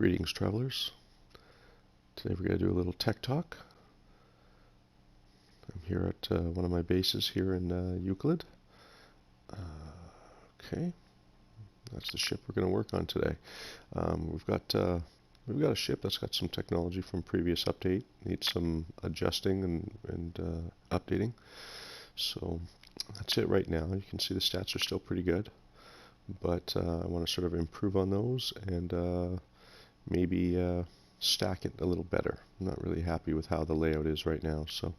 Greetings, travelers. Today we're going to do a little tech talk. I'm here at one of my bases here in Euclid. Okay, that's the ship we're going to work on today. We've got a ship that's got some technology from previous update. Needs some adjusting and updating. So that's it right now. You can see the stats are still pretty good, but I want to sort of improve on those and maybe stack it a little better. I'm not really happy with how the layout is right now, so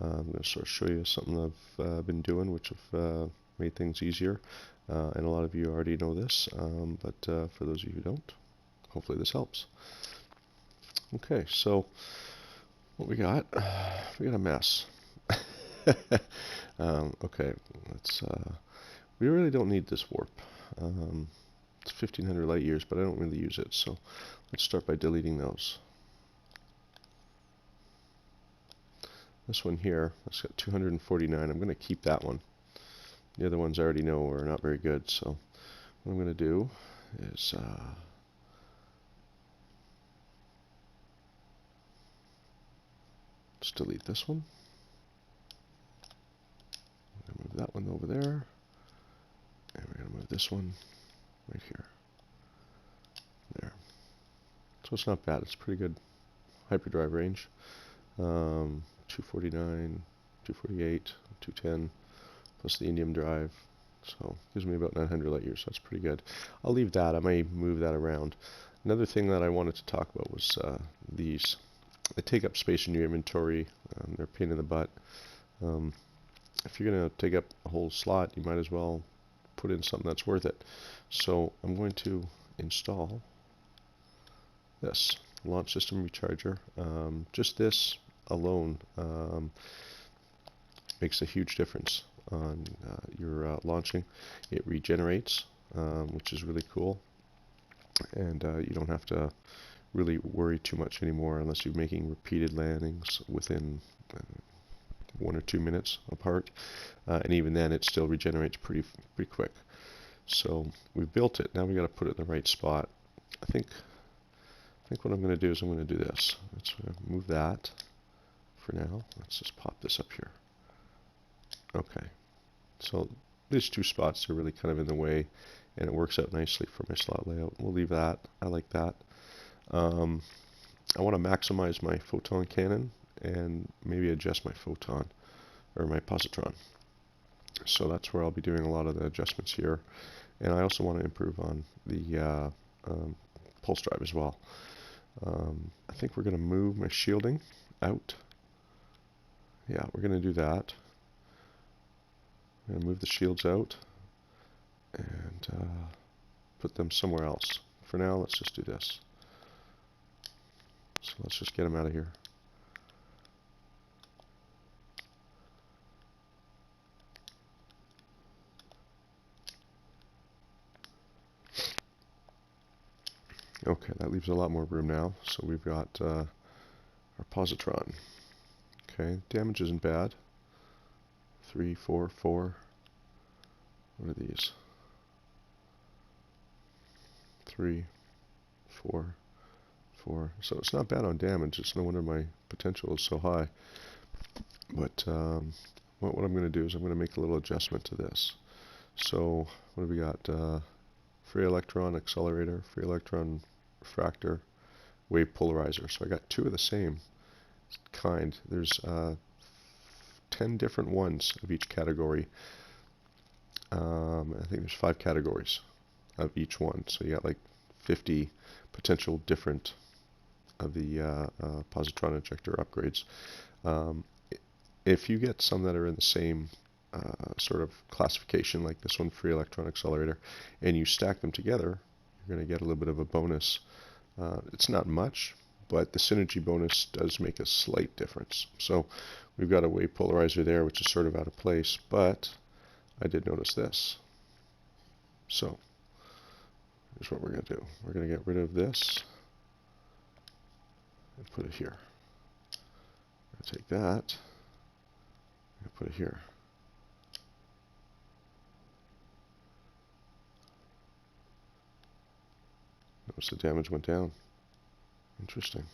I'm going to sort of show you something I've been doing, which have made things easier. And a lot of you already know this, but for those of you who don't, hopefully this helps. Okay, so what we got a mess. Okay, let's. We really don't need this warp. It's 1500 light years, but I don't really use it, so let's start by deleting those. This one here, that's got 249. I'm going to keep that one. The other ones I already know are not very good, so what I'm going to do is just delete this one. I'm going to move that one over there, and we're going to move this one right here. There. So it's not bad. It's pretty good hyperdrive range. 249, 248, 210, plus the indium drive. So it gives me about 900 light years. So that's pretty good. I'll leave that. I may move that around. Another thing that I wanted to talk about was these. They take up space in your inventory. They're a pain in the butt. If you're going to take up a whole slot, you might as well put in something that's worth it. So I'm going to install this launch system recharger. Just this alone makes a huge difference on your launching. It regenerates, which is really cool, and you don't have to really worry too much anymore unless you're making repeated landings within 1 or 2 minutes apart, and even then it still regenerates pretty quick. So we've built it. Now we got to put it in the right spot. I think what I'm going to do is I'm going to do this. Let's move that for now. Let's just pop this up here. Okay. So these two spots are really kind of in the way, and it works out nicely for my slot layout. We'll leave that. I like that. I want to maximize my photon cannon and maybe adjust my photon or my positron. So that's where I'll be doing a lot of the adjustments here. And I also want to improve on the pulse drive as well. I think we're going to move my shielding out. Yeah, we're going to do that. I'm going to move the shields out and put them somewhere else. For now, let's just do this. So let's just get them out of here. Okay, that leaves a lot more room now. So we've got our positron. Okay, damage isn't bad. 3, 4, 4. What are these? 3, 4, 4. So it's not bad on damage. It's no wonder my potential is so high. But what I'm going to do is I'm going to make a little adjustment to this. So what have we got? Free electron accelerator, free electron refractor, wave polarizer. So I got 2 of the same kind. There's 10 different ones of each category. I think there's 5 categories of each one. So you got like 50 potential different of the positron injector upgrades. If you get some that are in the same sort of classification, like this one, free electron accelerator, and you stack them together, you're going to get a little bit of a bonus. It's not much, but the synergy bonus does make a slight difference. So we've got a wave polarizer there, which is sort of out of place, but I did notice this. So here's what we're going to do. We're going to get rid of this and put it here. I'm going to take that and put it here. Notice the damage went down. Interesting.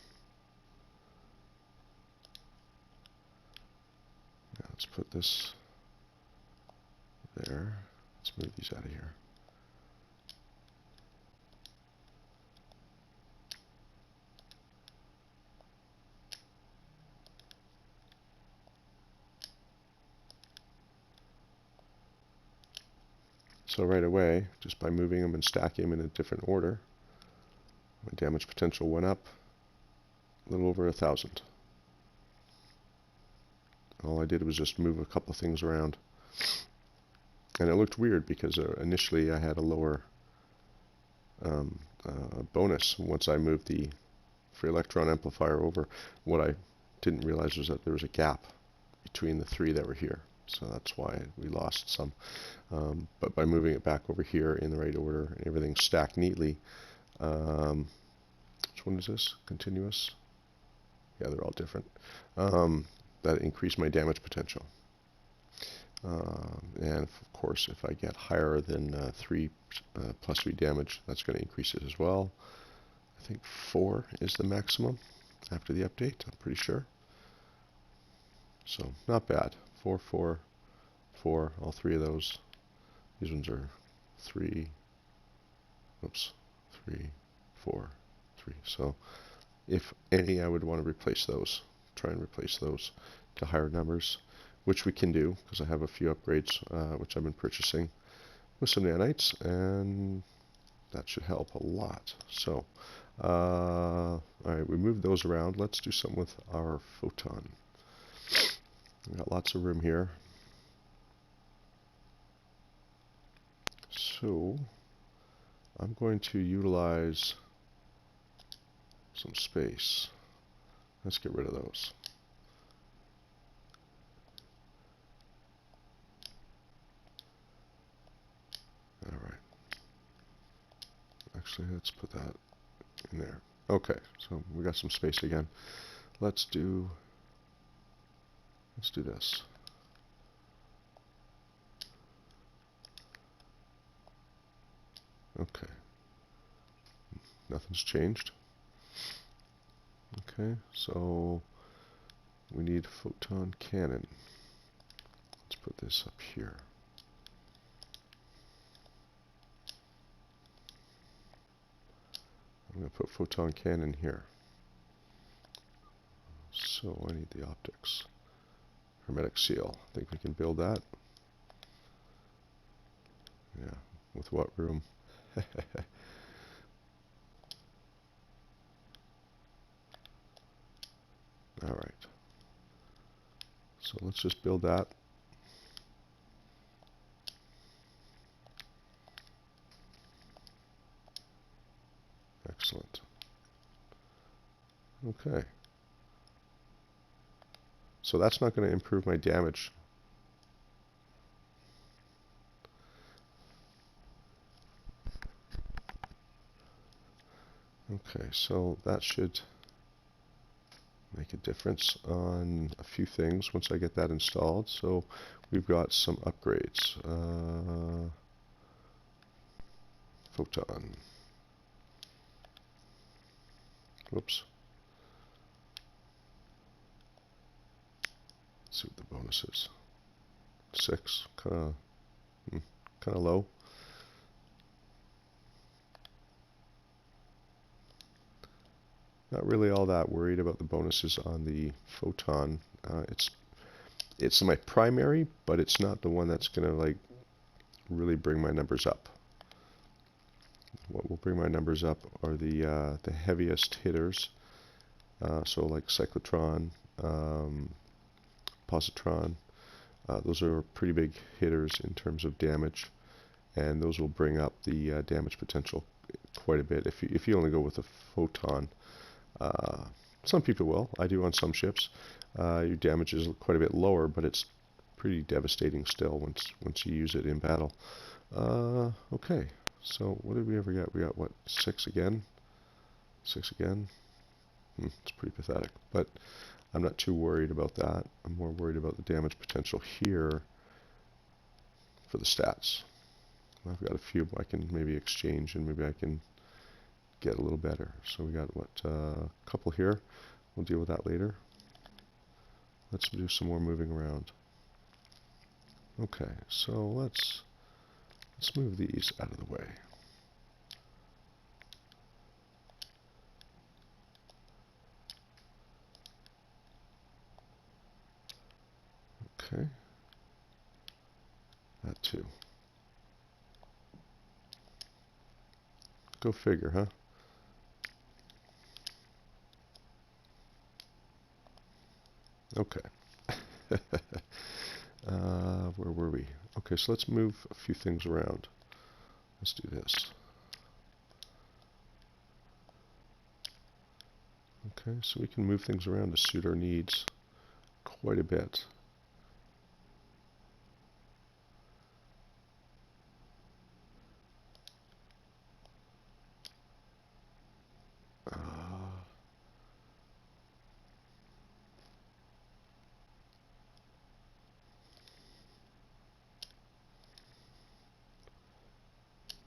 Now let's put this there. Let's move these out of here. So right away, just by moving them and stacking them in a different order, my damage potential went up a little over 1,000. All I did was just move a couple of things around. And it looked weird because initially I had a lower bonus once I moved the free electron amplifier over. What I didn't realize was that there was a gap between the three that were here. So that's why we lost some. But by moving it back over here in the right order and everything stacked neatly, which one is this? Continuous? Yeah, they're all different. That increased my damage potential. And of course, if I get higher than 3 plus 3 damage, that's going to increase it as well. I think 4 is the maximum after the update, I'm pretty sure. So not bad. 4, 4, 4, all three of those. These ones are 3, oops, 3, 4, 3. So if any, I would want to replace those. Try and replace those to higher numbers, which we can do because I have a few upgrades which I've been purchasing with some nanites, and that should help a lot. So, all right, we moved those around. Let's do something with our photon. We've got lots of room here. So, I'm going to utilize some space. Let's get rid of those. All right. Actually, let's put that in there. Okay, so we got some space again. Let's do this. Okay. Nothing's changed. Okay, so we need photon cannon. Let's put this up here. I'm going to put photon cannon here. So I need the optics. Hermetic seal. I think we can build that. Yeah, with what room? Alright. So let's just build that. Excellent. Okay. So that's not going to improve my damage. Okay, so that should make a difference on a few things once I get that installed. So we've got some upgrades. Photon. Whoops. Let's see what the bonus is. 6, kind of low. Not really all that worried about the bonuses on the photon. It's my primary, but it's not the one that's going to like really bring my numbers up. What will bring my numbers up are the heaviest hitters. So like cyclotron, positron. Those are pretty big hitters in terms of damage, and those will bring up the damage potential quite a bit. If you only go with a photon. Some people will. I do on some ships. Your damage is quite a bit lower, but it's pretty devastating still once you use it in battle. Okay, so what did we ever get? We got, what, 6 again? 6 again? It's pretty pathetic, but I'm not too worried about that. I'm more worried about the damage potential here for the stats. I've got a few I can maybe exchange, and maybe I can get a little better. So we got what, a couple here. We'll deal with that later. Let's do some more moving around. Okay, so let's move these out of the way. Okay, that too. Go figure, huh? Okay. Where were we? Okay, so let's move a few things around. Let's do this. Okay, so we can move things around to suit our needs quite a bit.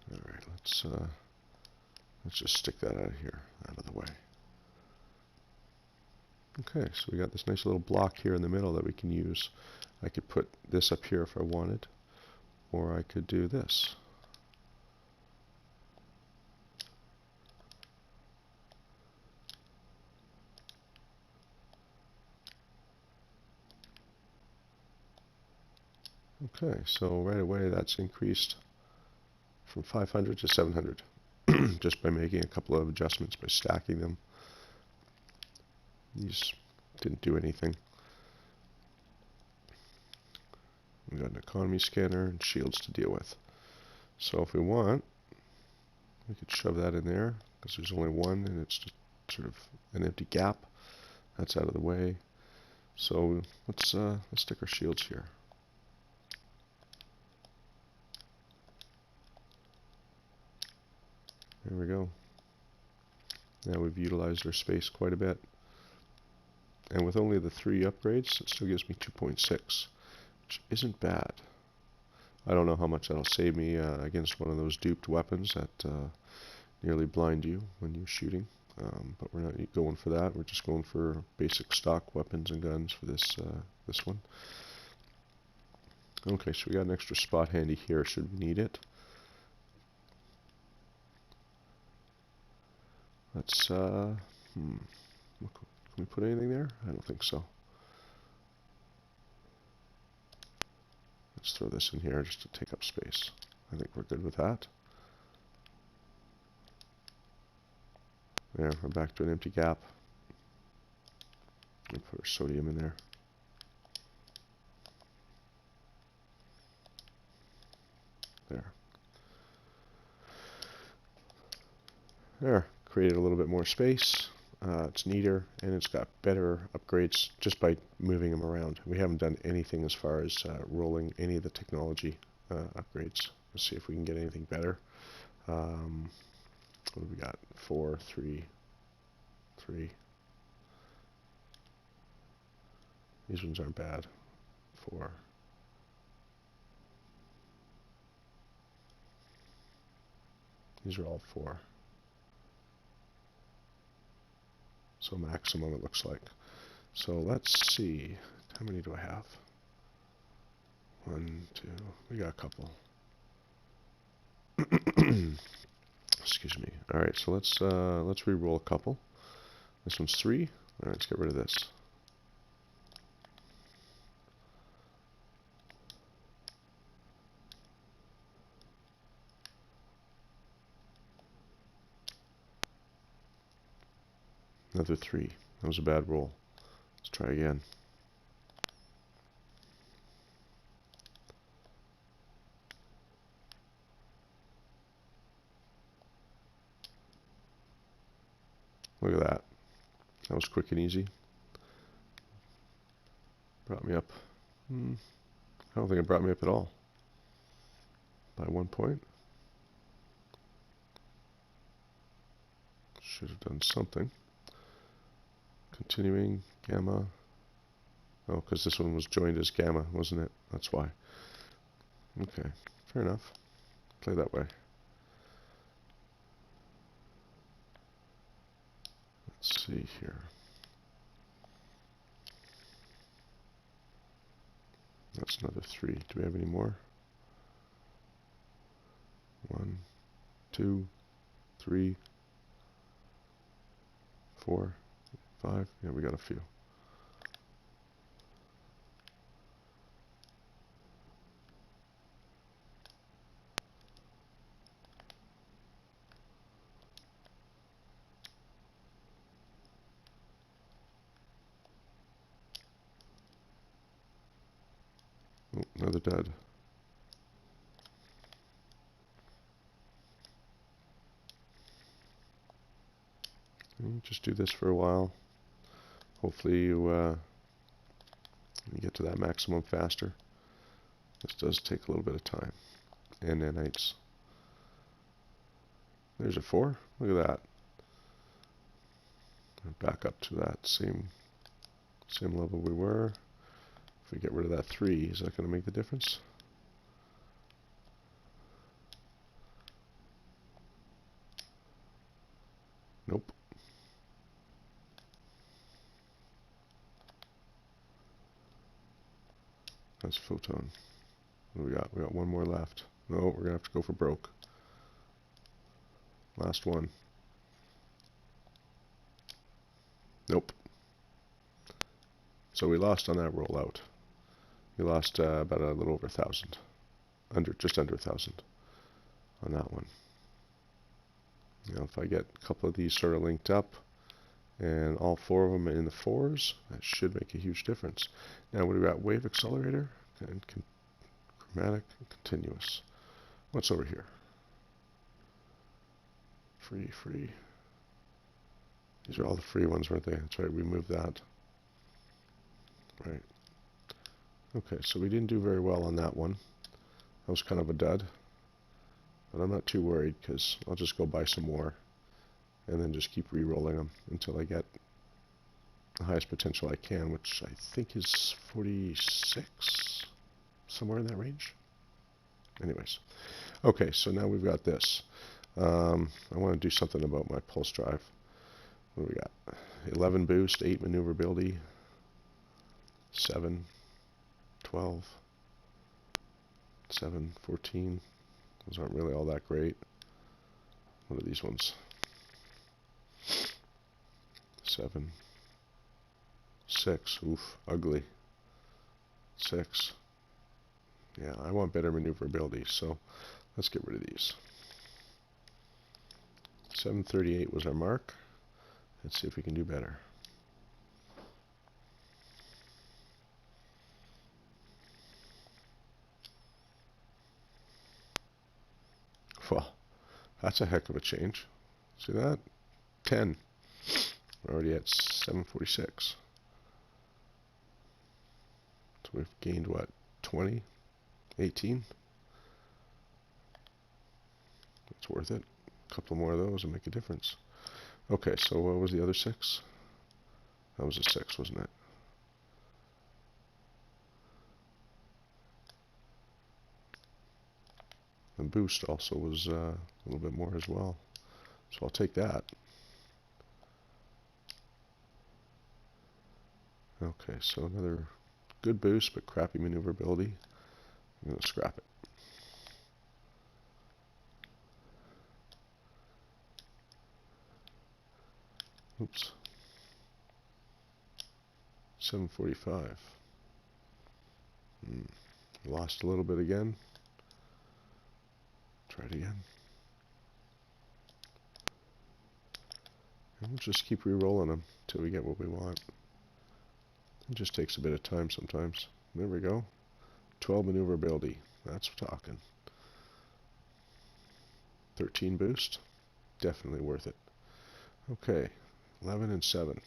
All right, let's just stick that out of here, out of the way. Okay, so we got this nice little block here in the middle that we can use. I could put this up here if I wanted, or I could do this. Okay, so right away that's increased from 500 to 700 just by making a couple of adjustments, by stacking them. These didn't do anything. We got an economy scanner and shields to deal with. So if we want, we could shove that in there because there's only one and it's just sort of an empty gap. That's out of the way. So let's stick our shields here. There we go. Now we've utilized our space quite a bit. And with only the 3 upgrades, it still gives me 2.6, which isn't bad. I don't know how much that'll save me against one of those duped weapons that nearly blind you when you're shooting. But we're not going for that. We're just going for basic stock weapons and guns for this this one. Okay, so we got an extra spot handy here should we need it. Let's, can we put anything there? I don't think so. Let's throw this in here just to take up space. I think we're good with that. There, we're back to an empty gap. We'll put our sodium in there. There. There, created a little bit more space. It's neater, and it's got better upgrades just by moving them around. We haven't done anything as far as rolling any of the technology upgrades. Let's see if we can get anything better. What do we got? 4, 3, 3. These ones aren't bad. 4. These are all 4. So maximum it looks like. So let's see. How many do I have? 1, 2. We got a couple. Excuse me. All right. So let's re-roll a couple. This one's 3. All right. Let's get rid of this. Another 3. That was a bad roll. Let's try again. Look at that. That was quick and easy. Brought me up. I don't think it brought me up at all. By 1 point. Should have done something. Continuing, gamma. Oh, because this one was joined as gamma, wasn't it? That's why. Okay, fair enough. Play that way. Let's see here. That's another 3. Do we have any more? 1, 2, 3, 4, 5. Yeah, we got a few. Oh, another dud. Just do this for a while. Hopefully you get to that maximum faster. This does take a little bit of time. And nanites. There's a 4. Look at that. Back up to that same level we were. If we get rid of that 3, is that going to make the difference? Nope. That's photon. What do we got? We got one more left. No, we're going to have to go for broke. Last one. Nope. So we lost on that rollout. We lost about a little over 1,000. Just under 1,000 on that one. Now if I get a couple of these sort of linked up and all 4 of them in the 4s, that should make a huge difference. Now what do we got? Wave accelerator and chromatic and continuous. What's over here? Free. These are all the free ones, weren't they? That's right, we moved that. Right. Okay, so we didn't do very well on that one. That was kind of a dud. But I'm not too worried because I'll just go buy some more and then just keep re-rolling them until I get the highest potential I can, which I think is 46, somewhere in that range. Anyways, okay, so now we've got this. I want to do something about my pulse drive. What do we got? 11 boost, 8 maneuverability, 7, 12, 7, 14. Those aren't really all that great. What are these ones? 7, 6. Oof, ugly. 6. Yeah, I want better maneuverability, so let's get rid of these. 738 was our mark. Let's see if we can do better. Well, that's a heck of a change. See that? 10. We're already at 746. So we've gained what? 20? 18? It's worth it. A couple more of those will make a difference. Okay, so what was the other 6? That was a 6, wasn't it? And boost also was a little bit more as well. So I'll take that. Okay, so another good boost, but crappy maneuverability. I'm going to scrap it. Oops. 745. Lost a little bit again. Try it again. And we'll just keep re-rolling them until we get what we want. It just takes a bit of time sometimes. There we go. 12 maneuverability. That's talking. 13 boost. Definitely worth it. Okay. 11 and 7.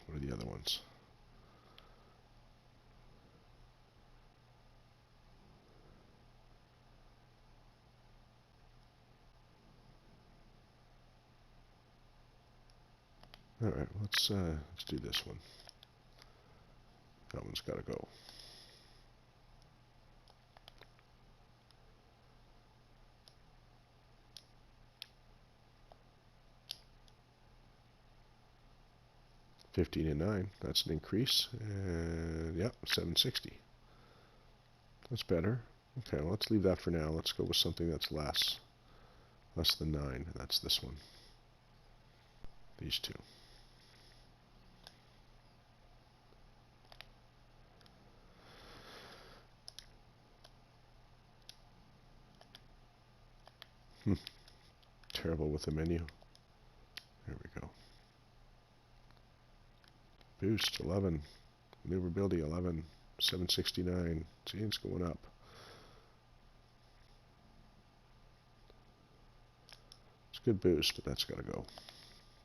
What are the other ones? All right, let's do this one. That one's got to go. 15 and 9, that's an increase. And yep, 760. That's better. Okay, well, let's leave that for now. Let's go with something that's less than 9, and that's this one. These two. Terrible with the menu. There we go. Boost 11. Maneuverability 11. 769. See, it's going up. It's a good boost, but that's got to go.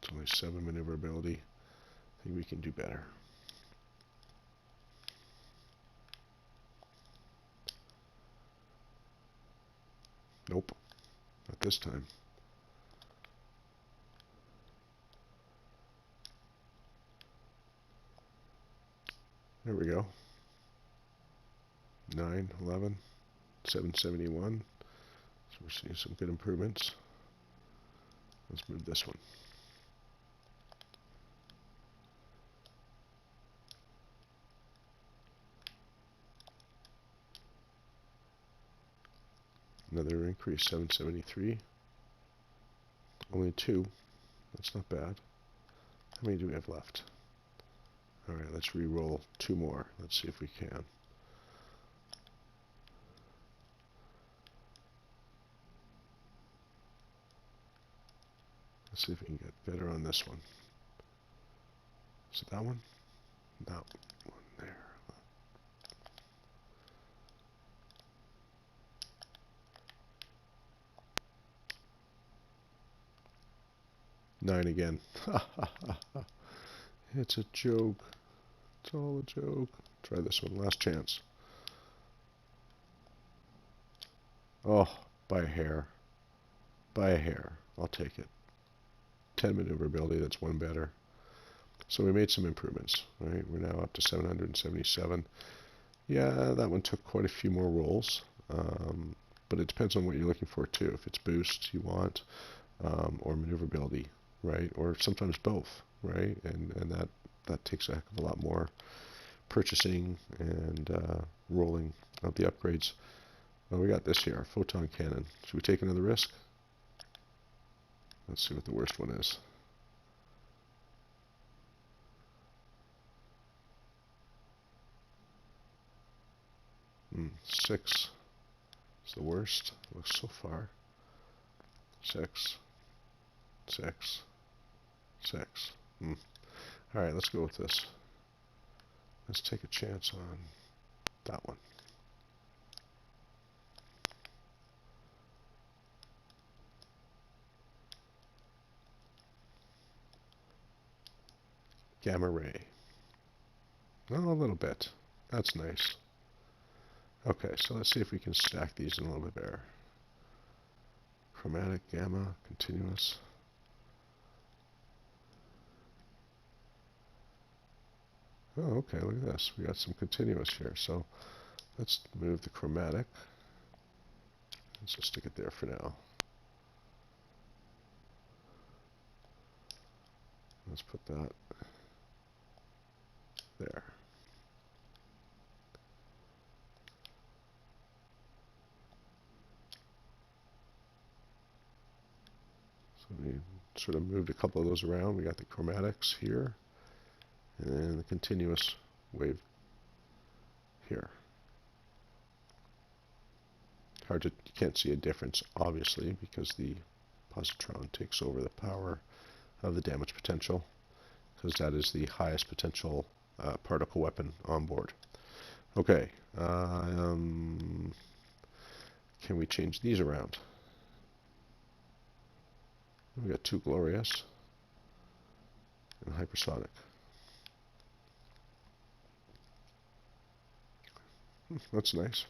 It's only 7 maneuverability. I think we can do better. Nope. Not this time. There we go. 9, 11, 771. So we're seeing some good improvements. Let's move this one. Another increase, 773. Only 2. That's not bad. How many do we have left? Alright, let's re-roll 2 more. Let's see if we can. Let's see if we can get better on this one. Is it that one? That one there. 9 again. It's a joke. It's all a joke. Try this one. Last chance. Oh, by a hair. By a hair. I'll take it. 10 maneuverability. That's 1 better. So we made some improvements. Right? We're now up to 777. Yeah, that one took quite a few more rolls. But it depends on what you're looking for too. If it's boost you want, or maneuverability, right? Or sometimes both, right? And that takes a heck of a lot more purchasing and rolling of the upgrades. Well, we got this here, photon cannon. Should we take another risk? Let's see what the worst one is. Six is the worst. Looks so far. 6, 6, 6. Alright, let's go with this. Let's take a chance on that one. Gamma ray. Oh, a little bit. That's nice. Okay, so let's see if we can stack these in a little bit better. Chromatic, gamma, continuous. Oh, okay, look at this. We got some continuous here. So let's move the chromatic. Let's just stick it there for now. Let's put that there. So we sort of moved a couple of those around. We got the chromatics here, and the continuous wave here. You can't see a difference, obviously, because the positron takes over the power of the damage potential, because that is the highest potential particle weapon on board. Okay, can we change these around? We got 2 glorious and hypersonic. That's nice.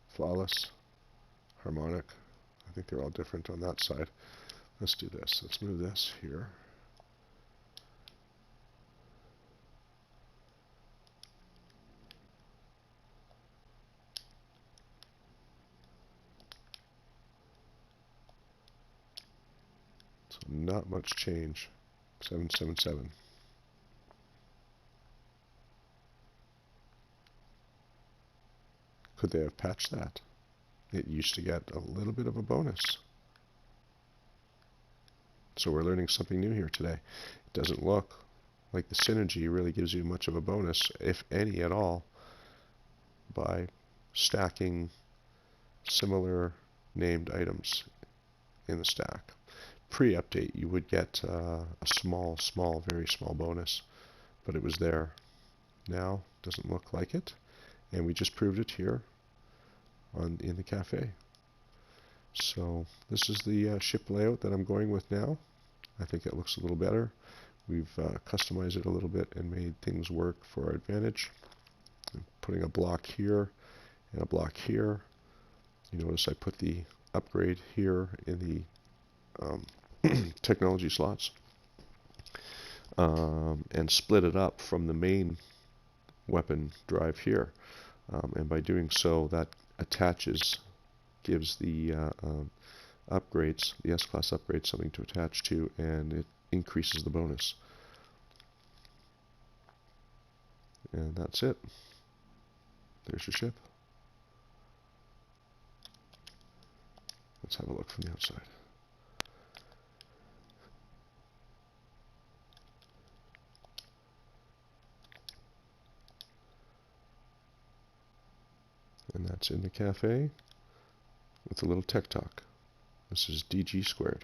Flawless, harmonic. I think they're all different on that side. Let's do this. Let's move this here. So not much change. 777. Could they have patched that? It used to get a little bit of a bonus. So we're learning something new here today. It doesn't look like the synergy really gives you much of a bonus, if any at all, by stacking similar named items in the stack. Pre-update, you would get a small, very small bonus, but it was there. Now, doesn't look like it, and we just proved it here in the cafe. So this is the ship layout that I'm going with now. I think it looks a little better. We've customized it a little bit and made things work for our advantage. I'm putting a block here and a block here. You notice I put the upgrade here in the technology slots and split it up from the main weapon drive here. And by doing so, that gives the upgrades, the S-Class upgrades, something to attach to, and it increases the bonus. And that's it. There's your ship. Let's have a look from the outside. And that's in the cafe with a little tech talk. This is DG Squared.